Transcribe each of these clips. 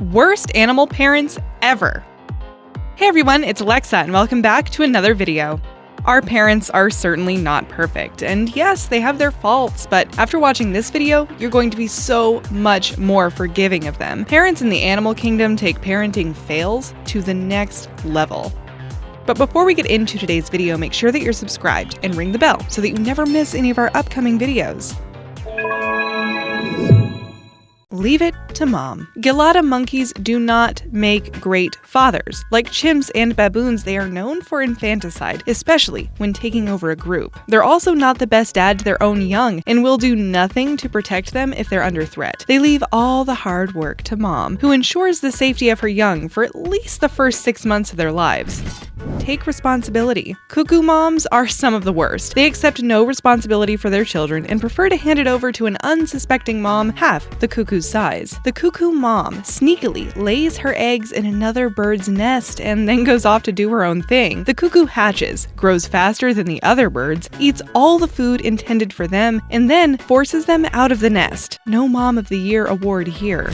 Worst animal parents ever. Hey everyone, it's Alexa and welcome back to another video. Our parents are certainly not perfect, and yes, they have their faults, but after watching this video, you're going to be so much more forgiving of them. Parents in the animal kingdom take parenting fails to the next level. But before we get into today's video, make sure that you're subscribed and ring the bell so that you never miss any of our upcoming videos. Leave it to mom. Gelada monkeys do not make great fathers. Like chimps and baboons, they are known for infanticide, especially when taking over a group. They're also not the best dad to their own young and will do nothing to protect them if they're under threat. They leave all the hard work to mom, who ensures the safety of her young for at least the first 6 months of their lives. Take responsibility. Cuckoo moms are some of the worst. They accept no responsibility for their children and prefer to hand it over to an unsuspecting mom half the cuckoo's size. The cuckoo mom sneakily lays her eggs in another bird's nest and then goes off to do her own thing. The cuckoo hatches, grows faster than the other birds, eats all the food intended for them, and then forces them out of the nest. No Mom of the Year award here.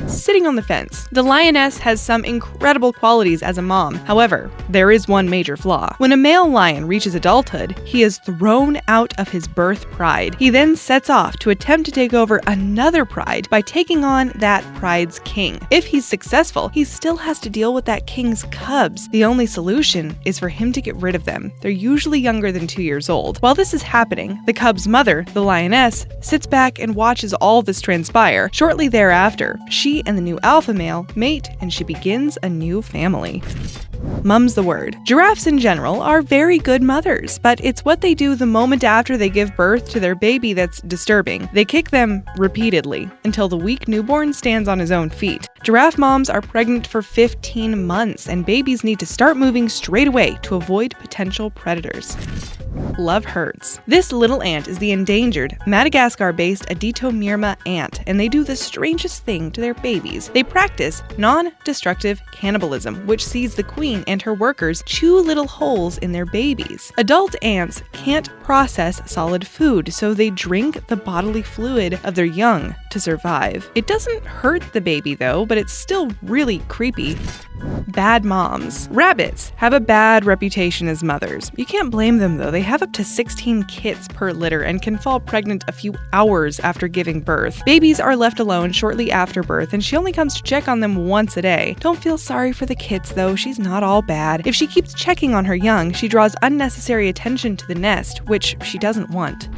Sitting on the fence. The lioness has some incredible qualities as a mom. However, there is one major flaw. When a male lion reaches adulthood, he is thrown out of his birth pride. He then sets off to attempt to take over another pride by taking on that pride's king. If he's successful, he still has to deal with that king's cubs. The only solution is for him to get rid of them. They're usually younger than 2 years old. While this is happening, the cub's mother, the lioness, sits back and watches all this transpire. Shortly thereafter, she and the new alpha male mate, and she begins a new family. Mum's the word. Giraffes in general are very good mothers, but it's what they do the moment after they give birth to their baby that's disturbing. They kick them repeatedly until the weak newborn stands on his own feet. Giraffe moms are pregnant for 15 months, and babies need to start moving straight away to avoid potential predators. Love hurts. This little ant is the endangered Madagascar-based Aditomyrma ant, and they do the strangest thing to their babies. They practice non-destructive cannibalism, which sees the queen and her workers chew little holes in their babies. Adult ants can't process solid food, so they drink the bodily fluid of their young to survive. It doesn't hurt the baby though, but it's still really creepy. Bad moms. Rabbits have a bad reputation as mothers. You can't blame them though. They have up to 16 kits per litter and can fall pregnant a few hours after giving birth. Babies are left alone shortly after birth, and she only comes to check on them once a day. Don't feel sorry for the kits though. She's not all bad. If she keeps checking on her young, she draws unnecessary attention to the nest, which she doesn't want.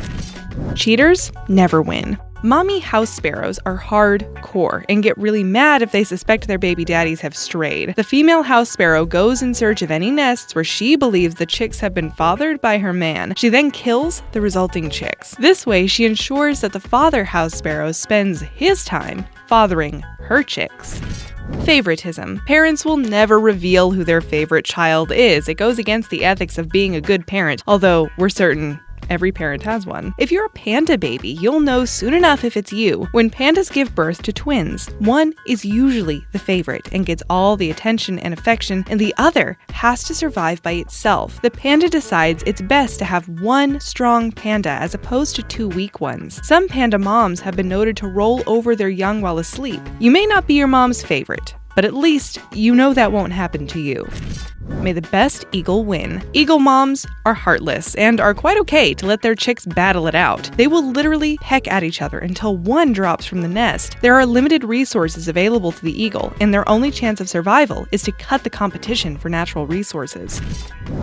Cheaters never win. Mommy house sparrows are hardcore and get really mad if they suspect their baby daddies have strayed. The female house sparrow goes in search of any nests where she believes the chicks have been fathered by her man. She then kills the resulting chicks. This way, she ensures that the father house sparrow spends his time fathering her chicks. Favoritism. Parents will never reveal who their favorite child is. It goes against the ethics of being a good parent, although we're certain every parent has one. If you're a panda baby, you'll know soon enough if it's you. When pandas give birth to twins, one is usually the favorite and gets all the attention and affection, and the other has to survive by itself. The panda decides it's best to have one strong panda as opposed to 2 weak ones. Some panda moms have been noted to roll over their young while asleep. You may not be your mom's favorite, but at least you know that won't happen to you. May the best eagle win. Eagle moms are heartless and are quite okay to let their chicks battle it out. They will literally peck at each other until one drops from the nest. There are limited resources available to the eagle, and their only chance of survival is to cut the competition for natural resources.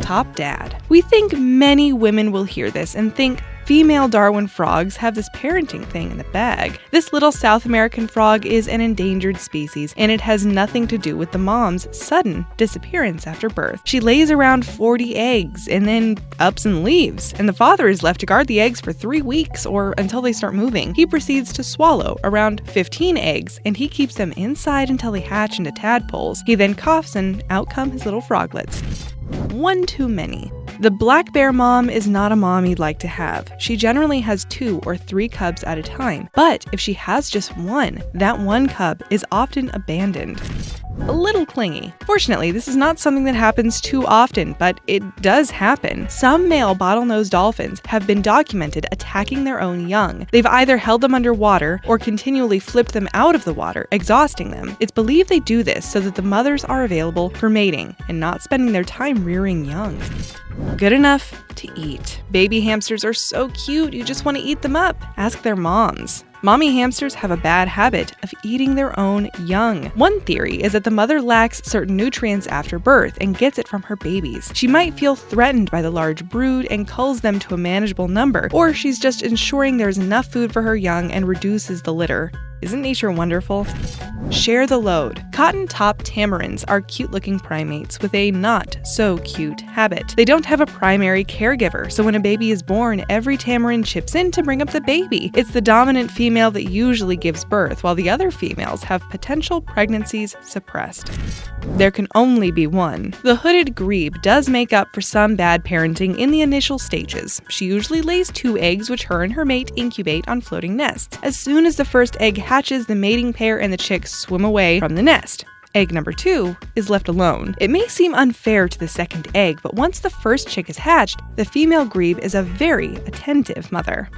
Top dad. We think many women will hear this and think female Darwin frogs have this parenting thing in the bag. This little South American frog is an endangered species, and it has nothing to do with the mom's sudden disappearance after birth. She lays around 40 eggs and then ups and leaves, and the father is left to guard the eggs for 3 weeks or until they start moving. He proceeds to swallow around 15 eggs, and he keeps them inside until they hatch into tadpoles. He then coughs and out come his little froglets. One too many. The black bear mom is not a mom you'd like to have. She generally has 2 or 3 cubs at a time, but if she has just one, that one cub is often abandoned. a little clingy. Fortunately, this is not something that happens too often, but it does happen. Some male bottlenose dolphins have been documented attacking their own young. They've either held them underwater or continually flipped them out of the water, exhausting them. It's believed they do this so that the mothers are available for mating and not spending their time rearing young. Good enough to eat. Baby hamsters are so cute, you just want to eat them up. Ask their moms. Mommy hamsters have a bad habit of eating their own young. One theory is that the mother lacks certain nutrients after birth and gets it from her babies. She might feel threatened by the large brood and culls them to a manageable number, or she's just ensuring there's enough food for her young and reduces the litter. Isn't nature wonderful? Share the load. Cotton-top tamarins are cute-looking primates with a not-so-cute habit. They don't have a primary caregiver, so when a baby is born, every tamarin chips in to bring up the baby. It's the dominant female that usually gives birth, while the other females have potential pregnancies suppressed. There can only be one. The hooded grebe does make up for some bad parenting in the initial stages. She usually lays 2 eggs, which her and her mate incubate on floating nests. As soon as the first egg hatches, the mating pair and the chicks swim away from the nest. Egg number 2 is left alone. It may seem unfair to the second egg, but once the first chick is hatched, the female grebe is a very attentive mother.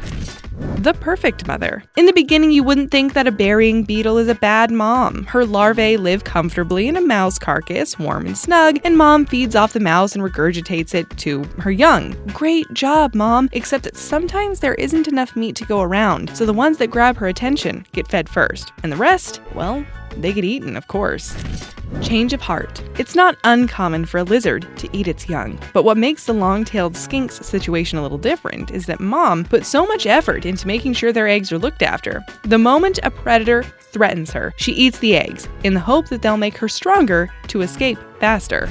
The perfect mother. In the beginning, you wouldn't think that a burying beetle is a bad mom. Her larvae live comfortably in a mouse carcass, warm and snug, and mom feeds off the mouse and regurgitates it to her young. Great job, mom, except that sometimes there isn't enough meat to go around, so the ones that grab her attention get fed first. And the rest, well, they get eaten, of course. Change of heart. It's not uncommon for a lizard to eat its young, but what makes the long-tailed skink's situation a little different is that mom put so much effort into making sure their eggs are looked after. The moment a predator threatens her, she eats the eggs in the hope that they'll make her stronger to escape faster.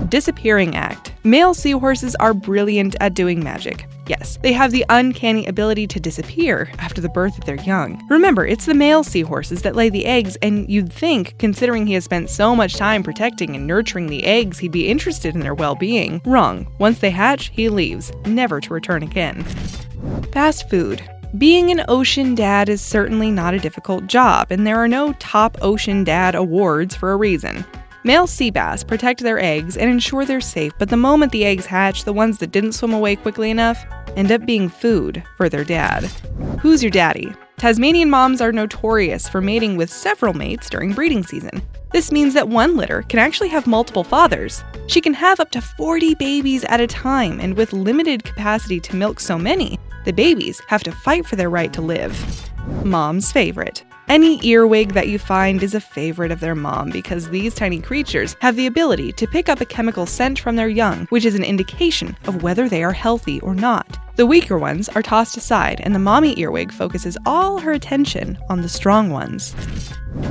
Disappearing act. Male seahorses are brilliant at doing magic. Yes, they have the uncanny ability to disappear after the birth of their young. Remember, it's the male seahorses that lay the eggs, and you'd think, considering he has spent so much time protecting and nurturing the eggs, he'd be interested in their well-being. Wrong. Once they hatch, he leaves, never to return again. Fast food. Being an ocean dad is certainly not a difficult job, and there are no top ocean dad awards for a reason. Male sea bass protect their eggs and ensure they're safe, but the moment the eggs hatch, the ones that didn't swim away quickly enough end up being food for their dad. Who's your daddy? Tasmanian moms are notorious for mating with several mates during breeding season. This means that one litter can actually have multiple fathers. She can have up to 40 babies at a time, and with limited capacity to milk so many, the babies have to fight for their right to live. Mom's favorite. Any earwig that you find is a favorite of their mom because these tiny creatures have the ability to pick up a chemical scent from their young, which is an indication of whether they are healthy or not. The weaker ones are tossed aside, and the mommy earwig focuses all her attention on the strong ones.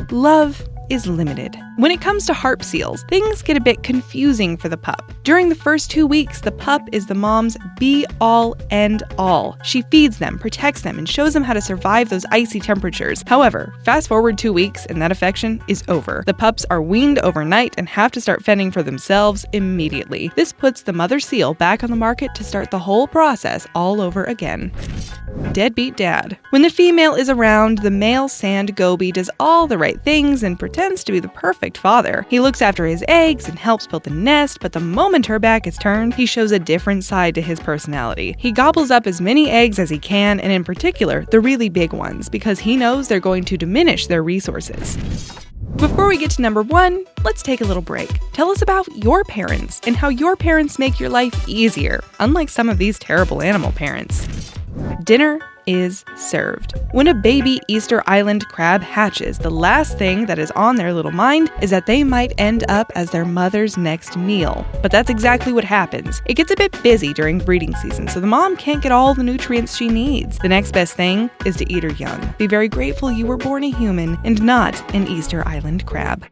Love is limited. When it comes to harp seals, things get a bit confusing for the pup. During the first 2 weeks, the pup is the mom's be-all, end-all. She feeds them, protects them, and shows them how to survive those icy temperatures. However, fast forward 2 weeks and that affection is over. The pups are weaned overnight and have to start fending for themselves immediately. This puts the mother seal back on the market to start the whole process all over again. Deadbeat dad. When the female is around, the male sand goby does all the right things and pretends to be the perfect father. He looks after his eggs and helps build the nest, but the moment her back is turned, he shows a different side to his personality. He gobbles up as many eggs as he can, and in particular, the really big ones, because he knows they're going to diminish their resources. Before we get to number 1, let's take a little break. Tell us about your parents and how your parents make your life easier, unlike some of these terrible animal parents. Dinner is served. When a baby Easter Island crab hatches, the last thing that is on their little mind is that they might end up as their mother's next meal. But that's exactly what happens. It gets a bit busy during breeding season, so the mom can't get all the nutrients she needs. The next best thing is to eat her young. Be very grateful you were born a human and not an Easter Island crab.